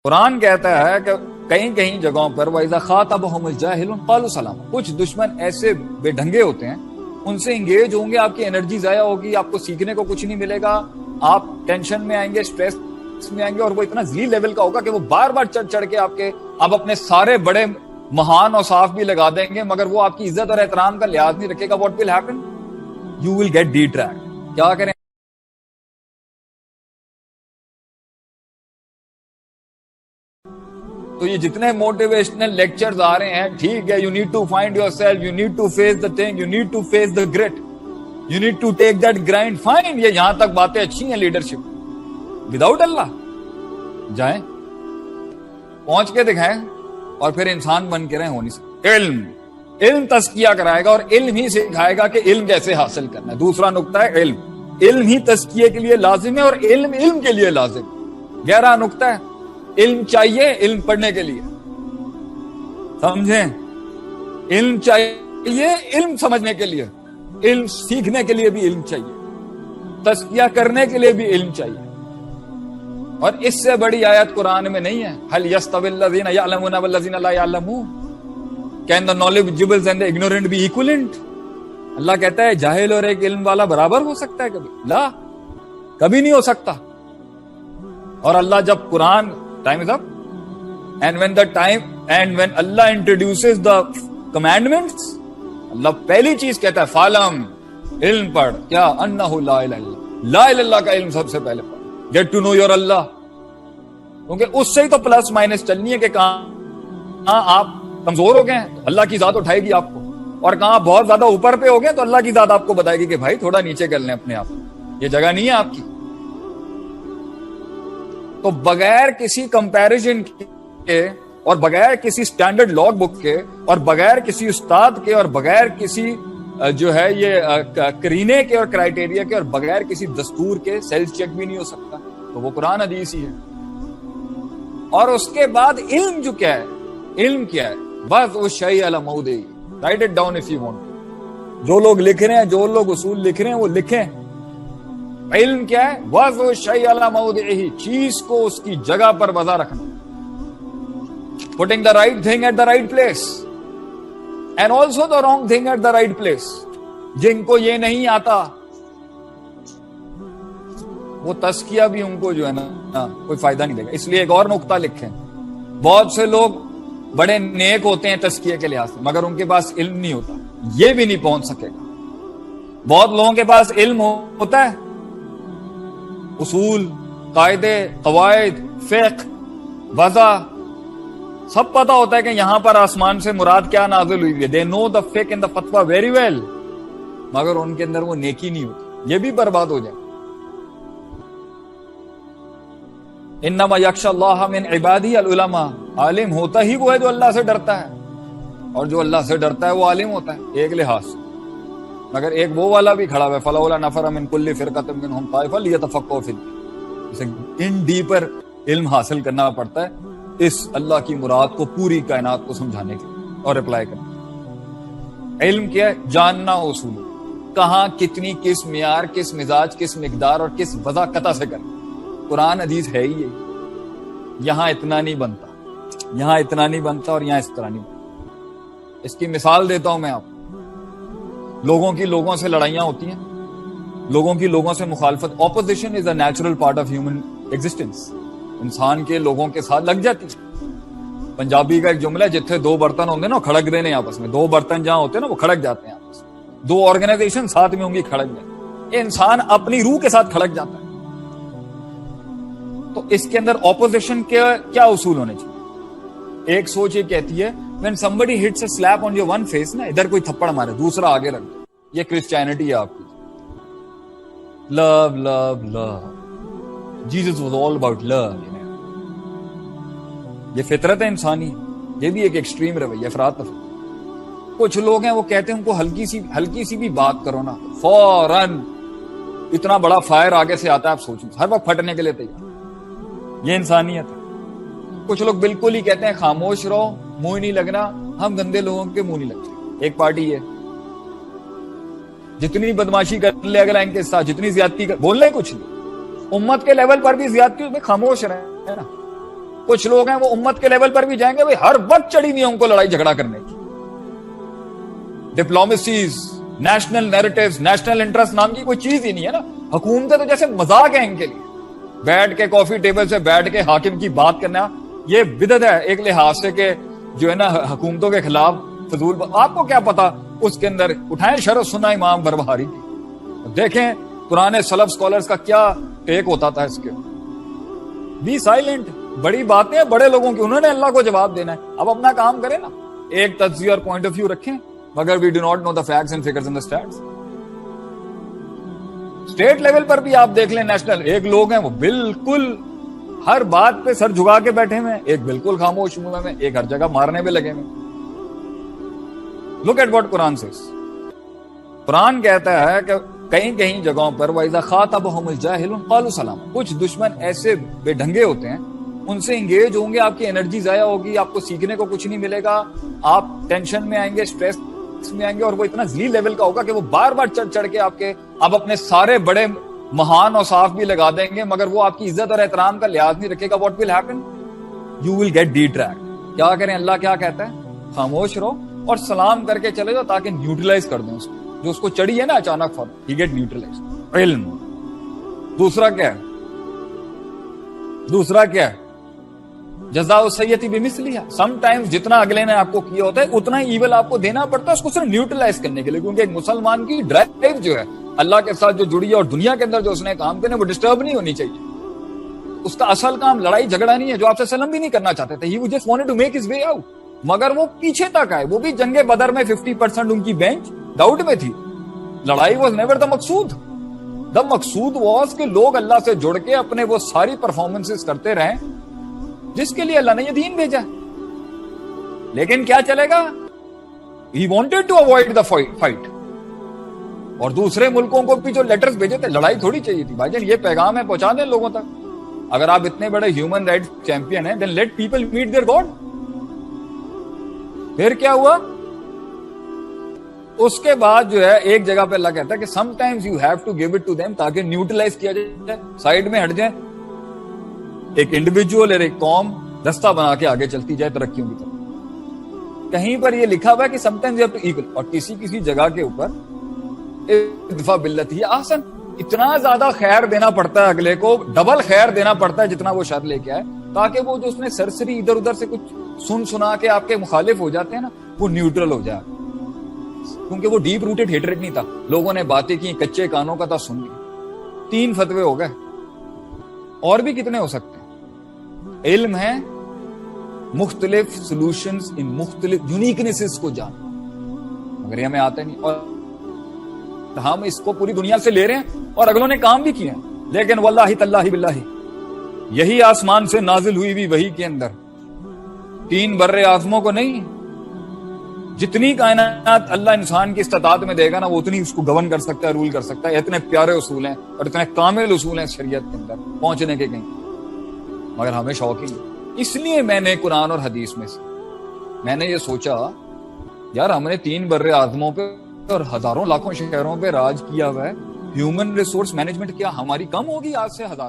قرآن کہتا ہے کہ کہیں کہیں جگہوں پر وَإِذَا خَاطَبَهُمُ الْجَاهِلُونَ قَالُوا سَلَامًا، کچھ دشمن ایسے بے ڈھنگے ہوتے ہیں، ان سے انگیج ہوں گے، آپ کی انرجی ضائع ہوگی، آپ کو سیکھنے کو کچھ نہیں ملے گا، آپ ٹینشن میں آئیں گے، سٹریس میں آئیں گے، اور وہ اتنا ذلیل لیول کا ہوگا کہ وہ بار بار چڑھ چڑھ کے آپ اپنے سارے بڑے مہان اور صاف بھی لگا دیں گے، مگر وہ آپ کی عزت اور احترام کا لحاظ نہیں رکھے گا. What will happen? You will get the tracked. کیا کریں؟ تو یہ جتنے موٹیویشنل لیکچرز آ رہے ہیں، ٹھیک ہے، you need to find yourself, you need to face the thing, you need to face the grit, you need to take that grind, fine. یہ یہاں تک باتیں اچھی ہیں لیڈرشپ. وداؤٹ اللہ جائیں، پہنچ کے دکھائیں، اور پھر انسان بن کے رہیں. ہو نہیں سکتا. علم تزکیہ کرائے گا، اور علم ہی سکھائے گا کہ علم کیسے حاصل کرنا ہے. دوسرا نقطہ ہے علم ہی تزکیے کے لیے لازم ہے، اور علم کے لیے لازم. گہرا نقطہ ہے، علم چاہیے علم پڑھنے کے لیے، سمجھیں؟ علم چاہیے علم سمجھنے کے لیے، علم سیکھنے کے لیے بھی علم چاہیے، تزکیہ کرنے کے لیے بھی علم چاہیے. اور اس سے بڑی آیت قرآن میں نہیں ہے. هل يستوي الذين يعلمون والذين لا يعلمون؟ Can the knowledgeable and the ignorant be equivalent؟ اللہ کہتا ہے جاہل اور ایک علم والا برابر ہو سکتا ہے کبھی؟ لا، کبھی نہیں ہو سکتا. اور اللہ جب قرآن time is up and when Allah introduces the commandments، اللہ پہلی چیز کہتا ہے فالم، علم پڑھ. کیا؟ انہ لا الہ الا اللہ، لا الہ الا اللہ کا علم سب سے پہلے پڑھ. گیٹ ٹو نو یور اللہ، کیونکہ اس سے ہی تو پلس مائنس چلنی ہے کہ کہاں آپ کمزور ہو گئے ہیں تو اللہ کی ذات اٹھائے گی آپ کو، اور کہاں بہت زیادہ اوپر پہ ہو گئے تو اللہ کی ذات آپ کو بتائے گی کہ بھائی تھوڑا نیچے کر لیں اپنے آپ، یہ جگہ نہیں ہے آپ کی. تو بغیر کسی کمپیریزن کے، اور بغیر کسی سٹینڈرڈ لاگ بک کے، اور بغیر کسی استاد کے، اور بغیر کسی جو ہے یہ کرینے کے اور کرائٹیریا کے، اور بغیر کسی دستور کے سیلف چیک بھی نہیں ہو سکتا. تو وہ قرآن حدیث ہی ہے. اور اس کے بعد علم جو کیا ہے، علم کیا ہے؟ بس وہ شیء علی موضعہ. Write it down if you want. جو لوگ لکھ رہے ہیں، جو لوگ اصول لکھ رہے ہیں، وہ لکھیں. علم کیا ہے؟ وضع الشیء علی موضعہ، چیز کو اس کی جگہ پر وضع رکھنا. putting the right thing at the right place and also the wrong thing at the right place. جن کو یہ نہیں آتا وہ تزکیہ بھی ان کو جو ہے نا کوئی فائدہ نہیں دے گا. اس لیے ایک اور نقطہ لکھیں، بہت سے لوگ بڑے نیک ہوتے ہیں تزکیہ کے لحاظ سے، مگر ان کے پاس علم نہیں ہوتا، یہ بھی نہیں پہنچ سکے گا. بہت لوگوں کے پاس علم ہوتا ہے، اصول، قاعدے، قواعد، فقہ، وضع سب پتا ہوتا ہے کہ یہاں پر آسمان سے مراد کیا نازل ہوئی ہے. they know the fiqh and the fatwa very well، مگر ان کے اندر وہ نیکی نہیں ہوتی، یہ بھی برباد ہو جائے. انما یخشی اللہ من عبادہ العلماء، عالم ہوتا ہی وہ ہے جو اللہ سے ڈرتا ہے، اور جو اللہ سے ڈرتا ہے وہ عالم ہوتا ہے ایک لحاظ سے. مگر ایک وہ والا بھی کھڑا ہے فلولا نفر من کل فرقۃ منهم طائفۃ لیتفقهوا فی الدین. اسے ان ڈیپر علم حاصل کرنا پڑتا ہے اس اللہ کی مراد کو پوری کائنات کو سمجھانے کے اور اپلائی کرنا. علم کیا ہے؟ جاننا اصول، کہاں کتنی، کس معیار، کس مزاج، کس مقدار اور کس وضع قطع سے کرنا. قرآن حدیث ہے ہی یہاں اتنا نہیں بنتا، یہاں اتنا نہیں بنتا، اور یہاں اس طرح نہیں بنتا. اس کی مثال دیتا ہوں میں آپ. لوگوں کی لوگوں سے لڑائیاں ہوتی ہیں، لوگوں کی لوگوں سے مخالفت. Opposition is a natural part of human existence. انسان کے لوگوں کے ساتھ لگ جاتی ہے. پنجابی کا ایک جملہ ہے، جتنے دو برتن ہوتے ہیں نا کھڑک دینے آپس میں. دو برتن جہاں ہوتے ہیں نا وہ کھڑک جاتے ہیں آپس میں. دو آرگنائزیشن ساتھ میں ہوں گی کھڑک جاتی. یہ انسان اپنی روح کے ساتھ کھڑک جاتا ہے. تو اس کے اندر اپوزیشن کے کیا اصول ہونے چاہیے؟ ایک سوچ یہ کہتی ہے when somebody hits a slap on your one face، نا ادھر کوئی تھپڑ مارے دوسرا آگے رکھ دو. یہ کرسچینٹی ہے آپ کی. love love love، Jesus was all about love. یہ فطرت ہے انسانی، یہ بھی ایک ایکسٹریم رویہ، افراط تفریط. کچھ لوگ ہیں وہ کہتے ہیں ان کو ہلکی سی بھی بات کرو نا فوراً اتنا بڑا فائر آگے سے آتا ہے، آپ سوچیں ہر وقت پھٹنے کے لیے تیار. یہ انسانیت ہے. کچھ لوگ بالکل ہی کہتے ہیں خاموش رہو، منہ نہیں لگنا، ہم گندے لوگوں کے منہ نہیں لگتے. ایک پارٹی ہے جتنی بدماشی کر لے اگر ان کے ساتھ، جتنی زیادتی بول لیں کچھ نہیں. امت کے لیول پر بھی زیادتی میں خاموش رہے نا. کچھ لوگ ہیں وہ امت کے لیول پر بھی جائیں گے بھائی ہر وقت چڑھی ہوئی ہے ان کو لڑائی جھگڑا کرنے کی. ڈپلومیسیز، نیشنل نیریٹیوز، نیشنل انٹرسٹ نام کی کوئی چیز ہی نہیں ہے نا. حکومتیں تو جیسے مذاق ہے ان کے لیے. بیٹھ کے کافی ٹیبل سے بیٹھ کے حاکم کی بات کرنا یہ بدعت ہے ایک لحاظ سے کہ جو ہے نا حکومتوں کے خلاف فضول. آپ کو کیا پتا اس کے اندر اٹھائیں شرح سنا امام بربہاری کی. دیکھیں پرانے سلف سکولرز کا کیا ٹیک ہوتا تھا اس کے. Be silent. بڑی باتیں ہیں بڑے لوگوں کی, انہوں نے اللہ کو جواب دینا ہے. اب اپنا کام کریں نا, ایک تجزیہ اور پوائنٹ آف ویو رکھیں, مگر we do not know the facts and figures and the stats. State level پر بھی آپ دیکھ لیں, نیشنل ایک لوگ ہیں وہ بالکل ہر بات پہ سر جھکا کے بیٹھے ہوئے ہیں, ایک بالکل خاموش ہوئے ہیں, ایک ہر جگہ مارنے پہ لگے ہوئے. Look at what Quran says. قرآن کہتا ہے کہ کہیں کہیں جگہوں پر وَإِذَا خَاطَبَهُمُ الْجَاهِلُونَ قَالُوا سَلَامًا. کچھ دشمن ایسے بے ڈھنگے ہوتے ہیں, ان سے انگیج ہوں گے, آپ کی انرجی ضائع ہوگی, آپ کو سیکھنے کو کچھ نہیں ملے گا, آپ ٹینشن میں آئیں گے, اسٹریس میں آئیں گے, اور وہ اتنا ذلیل لیول کا ہوگا کہ وہ بار بار چڑھ چڑھ کے آپ اپنے سارے بڑے مہان اور صاف بھی لگا دیں گے, مگر وہ آپ کی عزت اور احترام کا لحاظ نہیں رکھے گا. What will happen? You will get the track. کیا کریں, اللہ کیا کہتا ہے, خاموش رہو اور سلام کر کے چلے جاؤ تاکہ نیوٹرلائز کر دیں اس کو, جو اس کو چڑھی ہے نا اچانک فوراً, ہی گیٹ نیوٹرلائز. علم. دوسرا کیا ہے, جزاء السیئۃ بمثلھا. سم ٹائمز جتنا اگلے نے آپ کو کیا ہوتا ہے اتنا ہی ایول آپ کو دینا پڑتا ہے اس کو صرف نیوٹرلائز کرنے کے لیے, کیونکہ ایک مسلمان کی ڈرائیو جو ہے اللہ کے ساتھ جو جڑی ہے اور دنیا کے اندر جو اس نے کام کرنے وہ ڈسٹرب نہیں ہونی چاہیے. اس کا اصل کام لڑائی جھگڑا نہیں ہے, جو آپ سے سلم بھی نہیں کرنا چاہتے تھے. He just wanted to make his way out. مگر وہ پیچھے تک آئے, وہ بھی جنگ بدر میں 50% ان کی بینچ ڈاؤٹ میں تھی. لڑائی was never the Maqsood. The Maqsood was کہ لوگ اللہ سے جڑ کے اپنے وہ ساری پرفارمنسز کرتے رہیں جس کے لیے اللہ نے یہ دین بھیجا. لیکن کیا چلے گا, he wanted to avoid the fight. اور دوسرے ملکوں کو بھی جو لیٹرز بھیجے تھے, لڑائی تھوڑی چاہیے تھی بھائی جان, یہ پیغام ہے پہنچا دیں لوگوں تک. اگر آپ اتنے بڑے ہیومن رائٹس چیمپئن ہیں, then let people meet their God. پھر کیا ہوا, اس کے بعد جو ہے ایک جگہ پہ اللہ کہتا ہے کہ sometimes you have to give it to them, تاکہ نیوٹرلائز کیا جائے, سائڈ میں ہٹ جائیں, ایک انڈیویجول اور ایک قوم رستہ بنا کے آگے چلتی جائے ترقیوں کی طرف. کہیں پر یہ لکھا ہوا ہے کہ sometimes you have to equal, اور کسی جگہ کے اوپر ادفع باللتی احسن, اتنا زیادہ خیر دینا پڑتا ہے اگلے کو, ڈبل خیر دینا پڑتا ہے جتنا وہ شر لے کے آئے, تاکہ وہ جو اس نے سرسری ادھر ادھر سے کچھ سنا کے آپ کے مخالف ہو جاتے ہیں نا, وہ نیوٹرل ہو جائے. کیونکہ وہ ڈیپ روٹڈ ہیٹریٹ نہیں تھا, لوگوں نے باتیں کی, کچے کانوں کا تھا, سن لی, 3 فتوے ہو گئے, اور بھی کتنے ہو سکتے ہیں. علم ہے مختلف سولوشنز ان مختلف یونیکنیسز کو جان, مگر یہ ہمیں آتا نہیں, اور ہم اس کو پوری دنیا سے لے رہے ہیں اور اگلوں نے کام بھی کیے ہیں. لیکن واللہ تاللہ باللہ یہی آسمان سے نازل ہوئی بھی وحی کے اندر 3 بر اعظموں کو نہیں, جتنی کائنات اللہ انسان کی استطاعت میں دے گا نا, وہ اتنی اس کو گورن کر سکتا ہے, رول کر سکتا ہے. اتنے پیارے اصول ہیں اور اتنے کامل اصول ہیں شریعت کے اندر پہنچنے کے کہیں, مگر ہمیں شوق ہی نہیں. اس لیے میں نے قرآن اور حدیث میں سے میں نے یہ سوچا, یار ہم نے 3 بر اعظموں پہ اور ہزاروں لاکھوں شہروں پہ راج کیا ہوا ہے, ہیومن ریسورس مینجمنٹ کیا ہماری کم ہوگی آج سے 1000